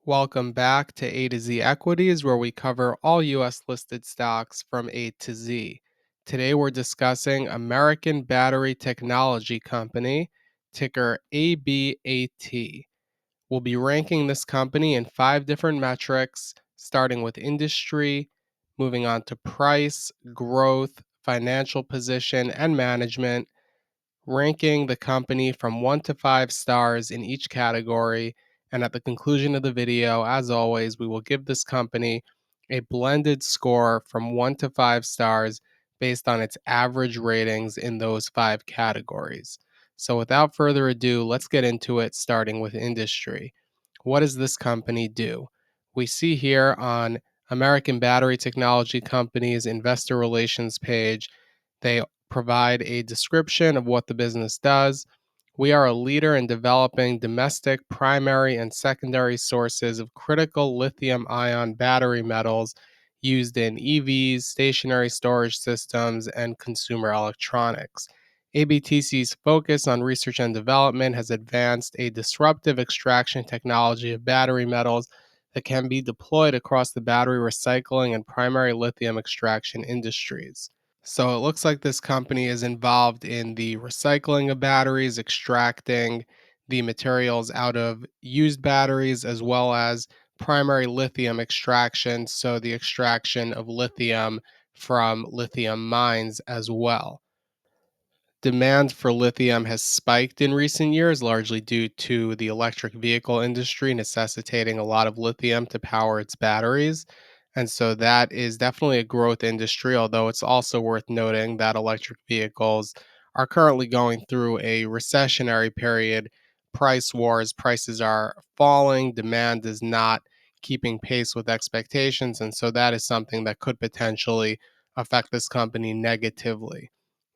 Welcome back to A to Z Equities, where we cover all US listed stocks from A to Z. Today we're discussing American Battery Technology Company, ticker ABAT. We'll be ranking this company in 5 different metrics, starting with industry, moving on to price, growth, financial position, and management, ranking the company from 1 to 5 stars in each category. And at the conclusion of the video, as always, we will give this company a blended score from 1 to 5 stars based on its average ratings in those 5 categories. So without further ado, let's get into it, starting with industry. What does this company do? We see here on American Battery Technology Company's investor relations page, they provide a description of what the business does. We are a leader in developing domestic primary and secondary sources of critical lithium ion battery metals used in EVs, stationary storage systems, and consumer electronics. ABTC's focus on research and development has advanced a disruptive extraction technology of battery metals that can be deployed across the battery recycling and primary lithium extraction industries. So it looks like this company is involved in the recycling of batteries, extracting the materials out of used batteries, as well as primary lithium extraction. So the extraction of lithium from lithium mines as well. Demand for lithium has spiked in recent years, largely due to the electric vehicle industry necessitating a lot of lithium to power its batteries. And so that is definitely a growth industry, although it's also worth noting that electric vehicles are currently going through a recessionary period. Price wars, prices are falling, demand is not keeping pace with expectations. And so that is something that could potentially affect this company negatively.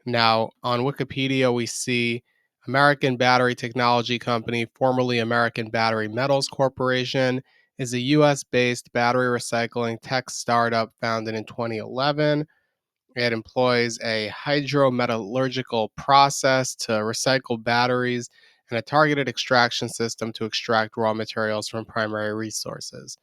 Now, on Wikipedia, we see American Battery Technology Company, formerly American Battery Metals Corporation, is a US based battery recycling tech startup founded in 2011. It employs a hydrometallurgical process to recycle batteries and a targeted extraction system to extract raw materials from primary resources.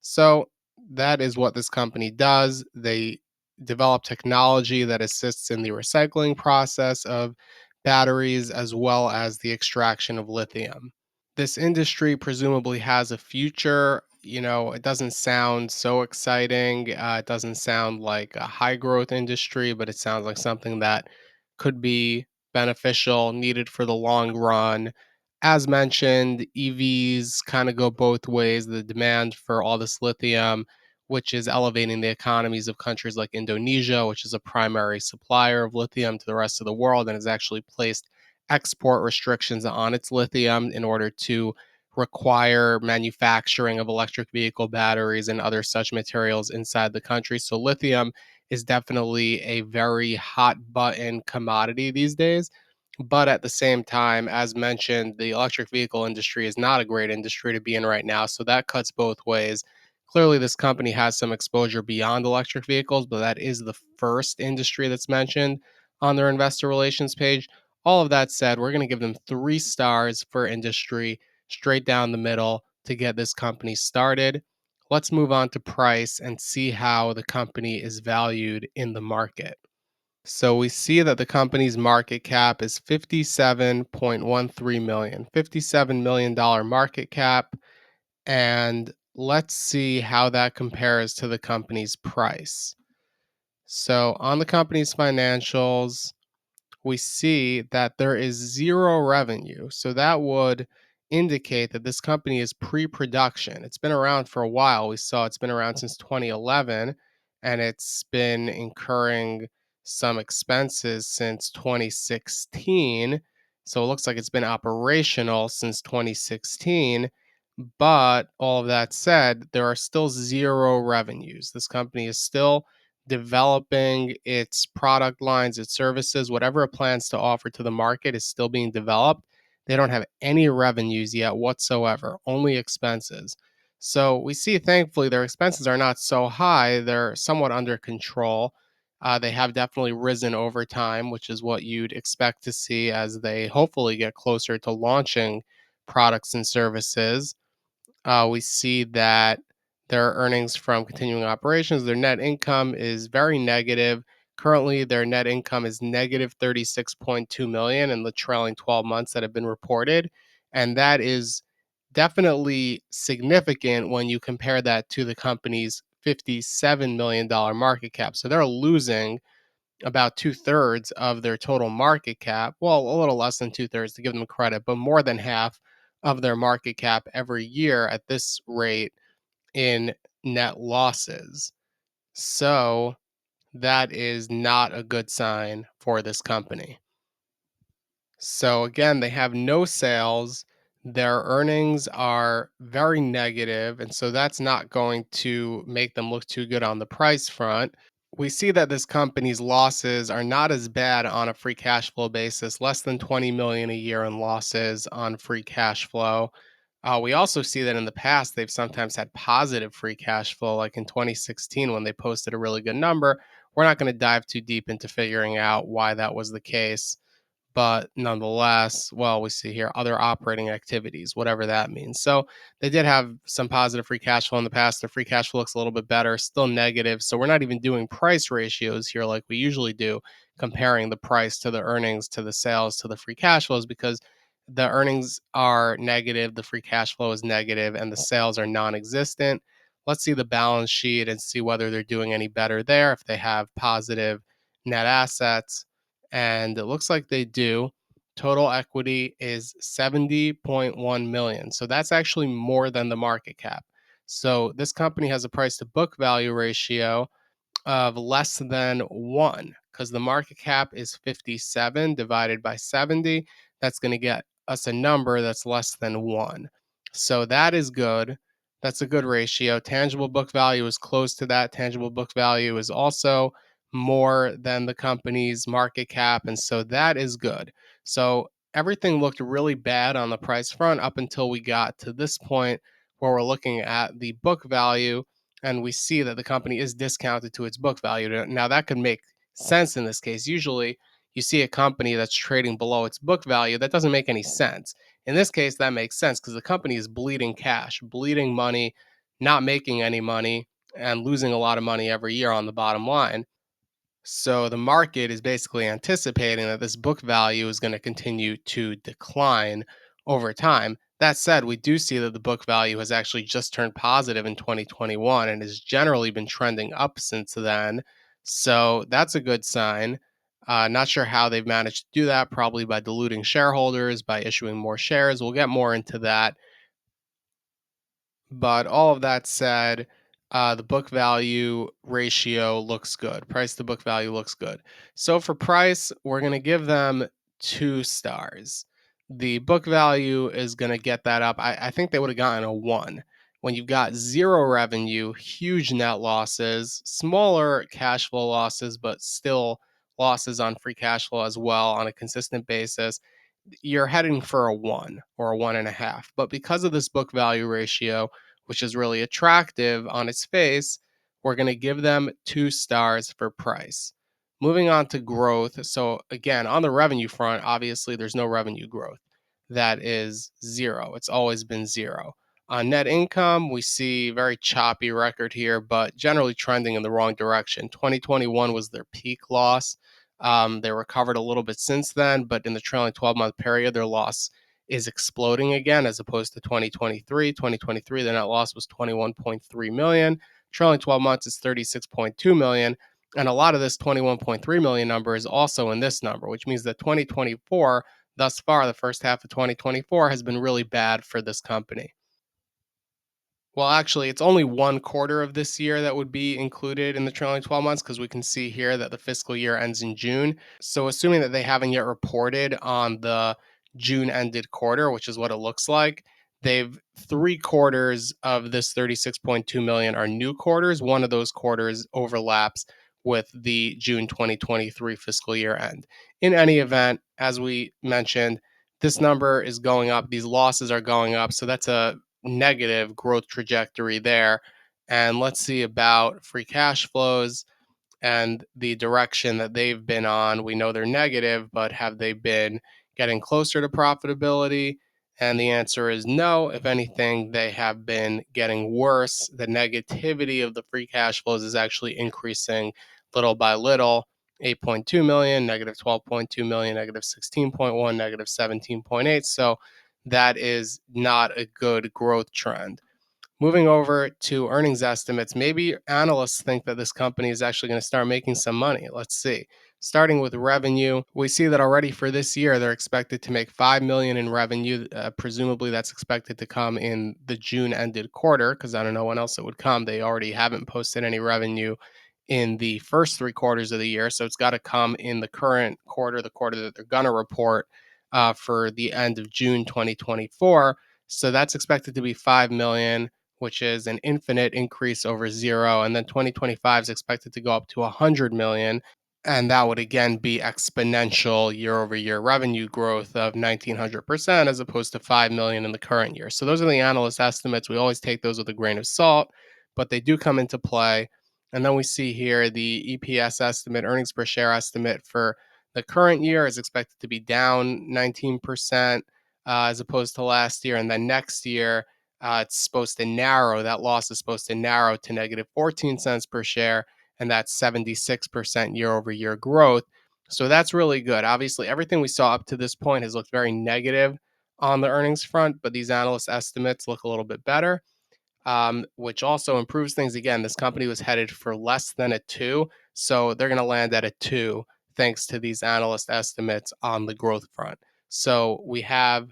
So that is what this company does. They develop technology that assists in the recycling process of batteries as well as the extraction of lithium. This industry presumably has a future. It doesn't sound so exciting. It doesn't sound like a high growth industry, but it sounds like something that could be beneficial, needed for the long run. As mentioned, EVs kind of go both ways. The demand for all this lithium, which is elevating the economies of countries like Indonesia, which is a primary supplier of lithium to the rest of the world and has actually placed export restrictions on its lithium in order to require manufacturing of electric vehicle batteries and other such materials inside the country. So, lithium is definitely a very hot button commodity these days. But at the same time, as mentioned, the electric vehicle industry is not a great industry to be in right now. So, that cuts both ways. Clearly, this company has some exposure beyond electric vehicles, but that is the first industry that's mentioned on their investor relations page. All of that said, we're going to give them 3 stars for industry, straight down the middle to get this company started. Let's move on to price and see how the company is valued in the market. So we see that the company's market cap is 57.13 million, $57 million market cap. And let's see how that compares to the company's price. So on the company's financials, we see that there is zero revenue. So that would indicate that this company is pre production. It's been around for a while. We saw it's been around since 2011, and it's been incurring some expenses since 2016. So it looks like it's been operational since 2016. But all of that said, there are still zero revenues. This company is still developing its product lines, its services, whatever it plans to offer to the market is still being developed. They don't have any revenues yet whatsoever, only expenses. So we see, thankfully, their expenses are not so high. They're somewhat under control. They have definitely risen over time, which is what you'd expect to see as they hopefully get closer to launching products and services. we see that their earnings from continuing operations, their net income is very negative. Currently, their net income is negative 36.2 million in the trailing 12 months that have been reported, and that is definitely significant when you compare that to the company's $57 million market cap. So they're losing about two-thirds of their total market cap. Well, a little less than two-thirds to give them credit, but more than half of their market cap every year at this rate in net losses. So that is not a good sign for this company. So again, they have no sales. Their earnings are very negative, and so that's not going to make them look too good on the price front. We see that this company's losses are not as bad on a free cash flow basis, less than 20 million a year in losses on free cash flow. We also see that in the past they've sometimes had positive free cash flow, like in 2016 when they posted a really good number. We're not going to dive too deep into figuring out why that was the case, but nonetheless, well, we see here other operating activities, whatever that means. So they did have some positive free cash flow in the past. Their free cash flow looks a little bit better, still negative. So we're not even doing price ratios here like we usually do, comparing the price to the earnings, to the sales, to the free cash flows, because the earnings are negative, the free cash flow is negative, and the sales are non existent. Let's see the balance sheet and see whether they're doing any better there, if they have positive net assets, and it looks like they do. Total equity is 70.1 million. So that's actually more than the market cap. So this company has a price to book value ratio of less than 1 because the market cap is 57 divided by 70. That's going to get us a number that's less than 1. So that is good. That's a good ratio. Tangible book value is close to that. Tangible book value is also more than the company's market cap. And so that is good. So everything looked really bad on the price front up until we got to this point where we're looking at the book value and we see that the company is discounted to its book value. Now, that could make sense in this case. Usually, you see a company that's trading below its book value, that doesn't make any sense. In this case, that makes sense because the company is bleeding cash, bleeding money, not making any money, and losing a lot of money every year on the bottom line. So the market is basically anticipating that this book value is going to continue to decline over time. That said, we do see that the book value has actually just turned positive in 2021 and has generally been trending up since then. So that's a good sign. Not sure how they've managed to do that, probably by diluting shareholders, by issuing more shares. We'll get more into that. But all of that said, the book value ratio looks good. Price to book value looks good. So for price, we're going to give them 2 stars. The book value is going to get that up. I think they would have gotten a 1. When you've got zero revenue, huge net losses, smaller cash flow losses, but still losses on free cash flow as well on a consistent basis, you're heading for a 1 or a 1.5. But because of this book value ratio, which is really attractive on its face, we're going to give them 2 stars for price. Moving on to growth. So, again, on the revenue front, obviously there's no revenue growth. That is zero. It's always been zero. On net income, we see very choppy record here, but generally trending in the wrong direction. 2021 was their peak loss. They recovered a little bit since then, but in the trailing 12-month period, their loss is exploding again as opposed to 2023. 2023, the net loss was 21.3 million. Trailing 12 months is 36.2 million. And a lot of this 21.3 million number is also in this number, which means that 2024, thus far, the first half of 2024, has been really bad for this company. Well, actually, it's only 1 quarter of this year that would be included in the trailing 12 months because we can see here that the fiscal year ends in June. So, assuming that they haven't yet reported on the June ended quarter, which is what it looks like, they've 3 quarters of this 36.2 million are new quarters. One of those quarters overlaps with the June 2023 fiscal year end. In any event, as we mentioned, this number is going up. These losses are going up. So, that's a negative growth trajectory there. And let's see about free cash flows and the direction that they've been on. We know they're negative, but have they been getting closer to profitability? And the answer is no. If anything, they have been getting worse. The negativity of the free cash flows is actually increasing little by little. 8.2 million, negative 12.2 million, negative 16.1, negative 17.8. So that is not a good growth trend. Moving over to earnings estimates, maybe analysts think that this company is actually going to start making some money. Let's see. Starting with revenue, we see that already for this year they're expected to make 5 million in revenue. Presumably that's expected to come in the June ended quarter because I don't know when else it would come. They already haven't posted any revenue in the first 3 quarters of the year, so it's got to come in the current quarter, the quarter that they're going to report for the end of June 2024. So that's expected to be 5 million, which is an infinite increase over zero. And then 2025 is expected to go up to 100 million. And that would again be exponential year over year revenue growth of 1900% as opposed to 5 million in the current year. So those are the analyst estimates. We always take those with a grain of salt, but they do come into play. And then we see here the EPS estimate, earnings per share estimate for the current year is expected to be down 19% as opposed to last year. And then next year, it's supposed to narrow, that loss is supposed to narrow to negative 14 cents per share, and that's 76% year over year growth. So that's really good. Obviously, everything we saw up to this point has looked very negative on the earnings front, but these analyst estimates look a little bit better, which also improves things. Again, this company was headed for less than a two, so they're going to land at a two thanks to these analyst estimates on the growth front. So we have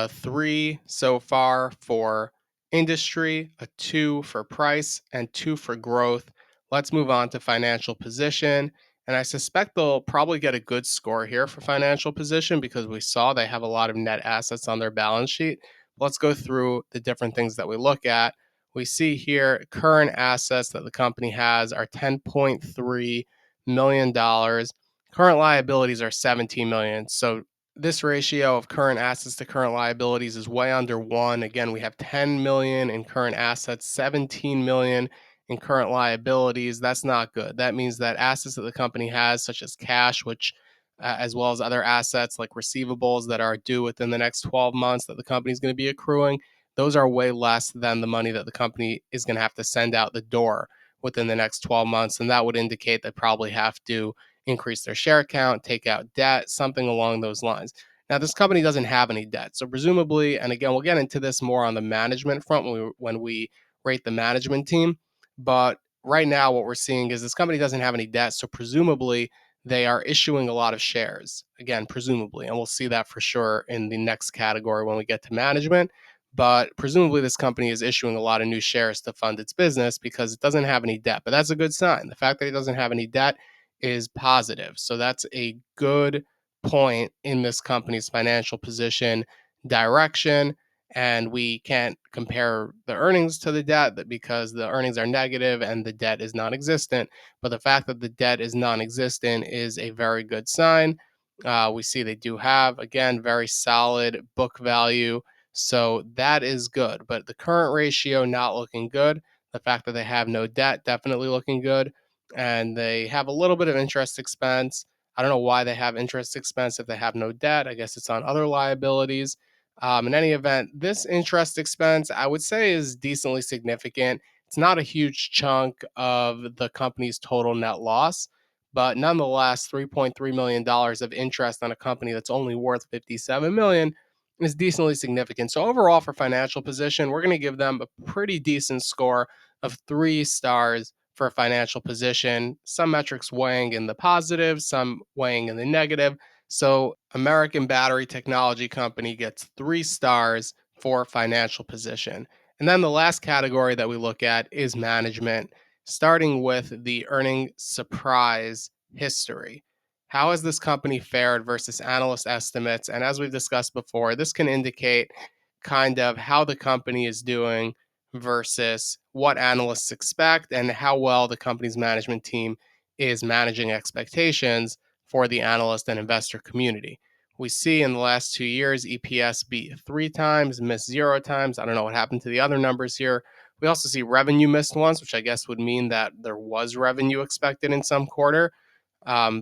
three so far for industry, a two for price, and two for growth. Let's move on to financial position. And I suspect they'll probably get a good score here for financial position because we saw they have a lot of net assets on their balance sheet. Let's go through the different things that we look at. We see here current assets that the company has are $10.3 million. Current liabilities are 17 million. So this ratio of current assets to current liabilities is way under one. Again, we have 10 million in current assets, 17 million in current liabilities. That's not good. That means that assets that the company has, such as cash, which as well as other assets like receivables that are due within the next 12 months that the company is going to be accruing, those are way less than the money that the company is going to have to send out the door within the next 12 months. And that would indicate they probably have to increase their share count, take out debt, something along those lines. Now, this company doesn't have any debt. So presumably, and again, we'll get into this more on the management front when we rate the management team. But right now, what we're seeing is this company doesn't have any debt. So presumably, they are issuing a lot of shares. Again, presumably, and we'll see that for sure in the next category when we get to management. But presumably, this company is issuing a lot of new shares to fund its business because it doesn't have any debt. But that's a good sign. The fact that it doesn't have any debt is positive. So that's a good point in this company's financial position direction. And we can't compare the earnings to the debt because the earnings are negative and the debt is non existent. But the fact that the debt is non existent is a very good sign. We see they do have, again, very solid book value. So that is good. But the current ratio, not looking good. The fact that they have no debt, definitely looking good, and they have a little bit of interest expense. I don't know why they have interest expense if they have no debt. I guess it's on other liabilities. In any event, this interest expense, I would say, is decently significant. It's not a huge chunk of the company's total net loss, but nonetheless, $3.3 million of interest on a company that's only worth 57 million is decently significant. So overall, for financial position, we're going to give them a pretty decent score of 3 stars for financial position, some metrics weighing in the positive, some weighing in the negative. So, American Battery Technology Company gets 3 stars for financial position. And then the last category that we look at is management, starting with the earning surprise history. How has this company fared versus analyst estimates? And as we've discussed before, this can indicate kind of how the company is doing versus what analysts expect and how well the company's management team is managing expectations for the analyst and investor community. We see in the last 2 years, EPS beat 3 times, missed 0 times. I don't know what happened to the other numbers here. We also see revenue missed once, which I guess would mean that there was revenue expected in some quarter,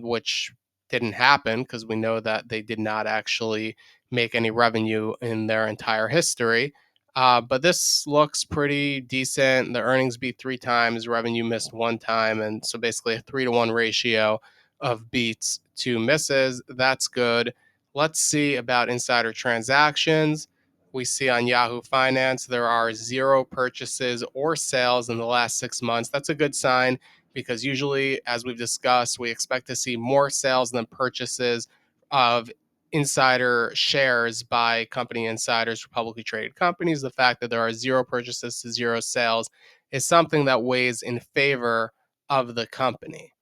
which didn't happen because we know that they did not actually make any revenue in their entire history. But this looks pretty decent. The earnings beat three times, revenue missed one time. And so basically a 3-to-1 ratio of beats to misses. That's good. Let's see about insider transactions. We see on Yahoo Finance there are zero purchases or sales in the last 6 months. That's a good sign because usually, as we've discussed, we expect to see more sales than purchases of insider shares by company insiders for publicly traded companies. The fact that there are zero purchases to zero sales is something that weighs in favor of the company.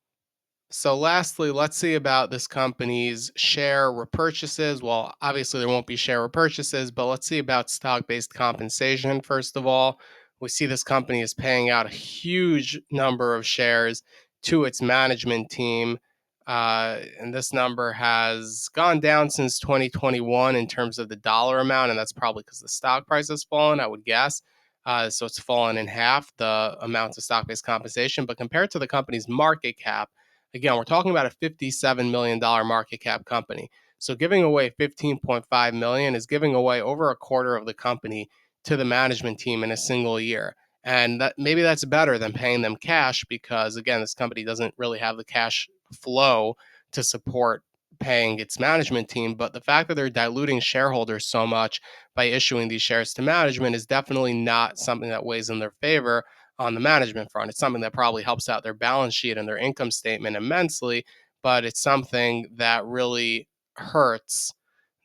So, lastly, let's see about this company's share repurchases. Well, obviously, there won't be share repurchases, but let's see about stock based compensation. First of all, we see this company is paying out a huge number of shares to its management team. And this number has gone down since 2021 in terms of the dollar amount. And that's probably because the stock price has fallen, I would guess. So it's fallen in half the amount of stock based compensation. But compared to the company's market cap, again, we're talking about a $57 million market cap company. So giving away 15.5 million is giving away over a quarter of the company to the management team in a single year. And that maybe that's better than paying them cash because again, this company doesn't really have the cash flow to support paying its management team, but the fact that they're diluting shareholders so much by issuing these shares to management is definitely not something that weighs in their favor on the management front. It's something that probably helps out their balance sheet and their income statement immensely, but it's something that really hurts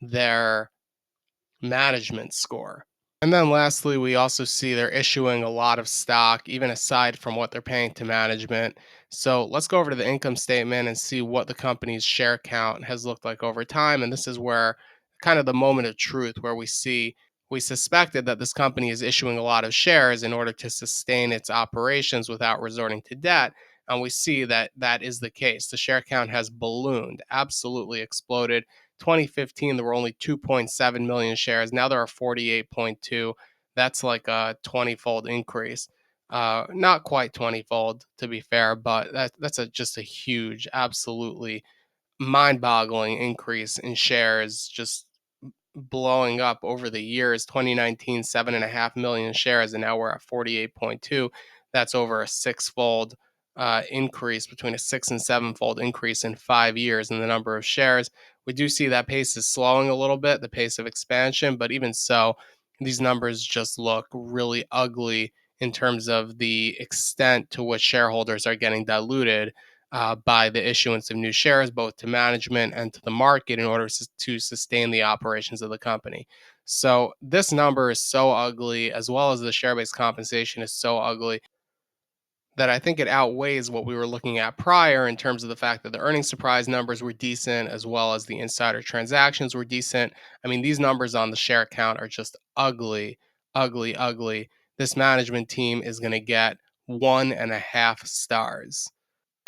their management score. And then lastly, we also see they're issuing a lot of stock, even aside from what they're paying to management. So let's go over to the income statement and see what the company's share count has looked like over time. And this is where kind of the moment of truth where we suspected that this company is issuing a lot of shares in order to sustain its operations without resorting to debt. And we see that that is the case. The share count has ballooned, absolutely exploded. 2015 there were only 2.7 million shares. Now there are 48.2. That's like a 20-fold increase. Not quite 20-fold to be fair, but that's just a huge, absolutely mind-boggling increase in shares. Just blowing up over the years. 2019, 7.5 million shares, and now we're at 48.2. That's over a six-fold increase, between a six and seven-fold increase in 5 years in the number of shares. We do see that pace is slowing a little bit, the pace of expansion, but even so, these numbers just look really ugly in terms of the extent to which shareholders are getting diluted by the issuance of new shares, both to management and to the market, in order to sustain the operations of the company. So this number is so ugly, as well as the share-based compensation is so ugly, that I think it outweighs what we were looking at prior in terms of the fact that the earnings surprise numbers were decent, as well as the insider transactions were decent. I mean, these numbers on the share count are just ugly, ugly, ugly. This management team is going to get 1.5 stars.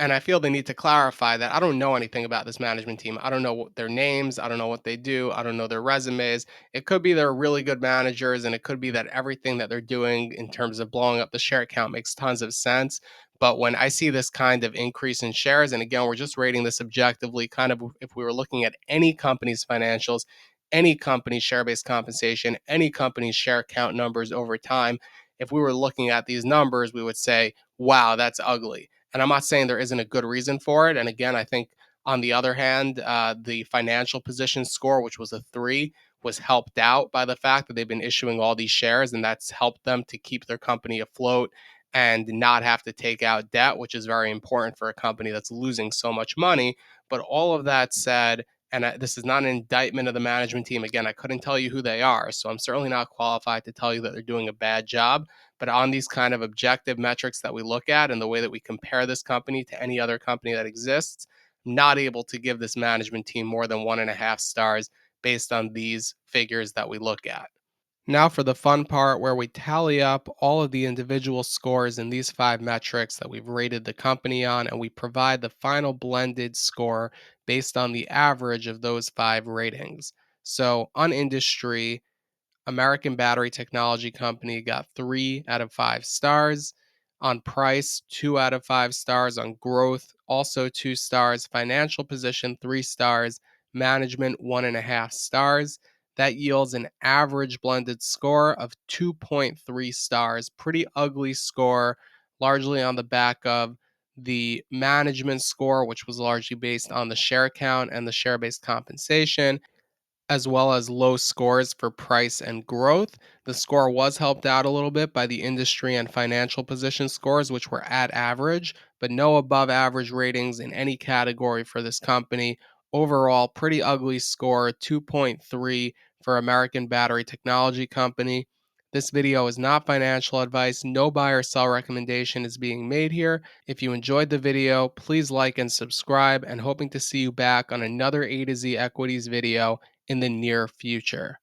And I feel they need to clarify that I don't know anything about this management team. I don't know their names. I don't know what they do. I don't know their resumes. It could be they're really good managers, and it could be that everything that they're doing in terms of blowing up the share count makes tons of sense. But when I see this kind of increase in shares, and again, we're just rating this objectively, kind of if we were looking at any company's financials, any company's share based compensation, any company's share count numbers over time, if we were looking at these numbers, we would say, wow, that's ugly. And I'm not saying there isn't a good reason for it. And again, I think on the other hand, the financial position score, which was a 3, was helped out by the fact that they've been issuing all these shares, and that's helped them to keep their company afloat and not have to take out debt, which is very important for a company that's losing so much money. But all of that said, and this is not an indictment of the management team. Again, I couldn't tell you who they are, so I'm certainly not qualified to tell you that they're doing a bad job. But on these kind of objective metrics that we look at and the way that we compare this company to any other company that exists, I'm not able to give this management team more than 1.5 stars based on these figures that we look at. Now, for the fun part where we tally up all of the individual scores in these 5 metrics that we've rated the company on, and we provide the final blended score based on the average of those 5 ratings. So, on industry, American Battery Technology Company got 3 out of 5 stars. On price, 2 out of 5 stars. On growth, also 2 stars. Financial position, 3 stars. Management, 1.5 stars. That yields an average blended score of 2.3 stars. Pretty ugly score, largely on the back of the management score, which was largely based on the share count and the share based compensation, as well as low scores for price and growth. The score was helped out a little bit by the industry and financial position scores, which were at average, but no above average ratings in any category for this company. Overall, pretty ugly score, 2.3 for American Battery Technology Company. This video is not financial advice. No buy or sell recommendation is being made here. If you enjoyed the video, please like and subscribe, and hoping to see you back on another A to Z equities video in the near future.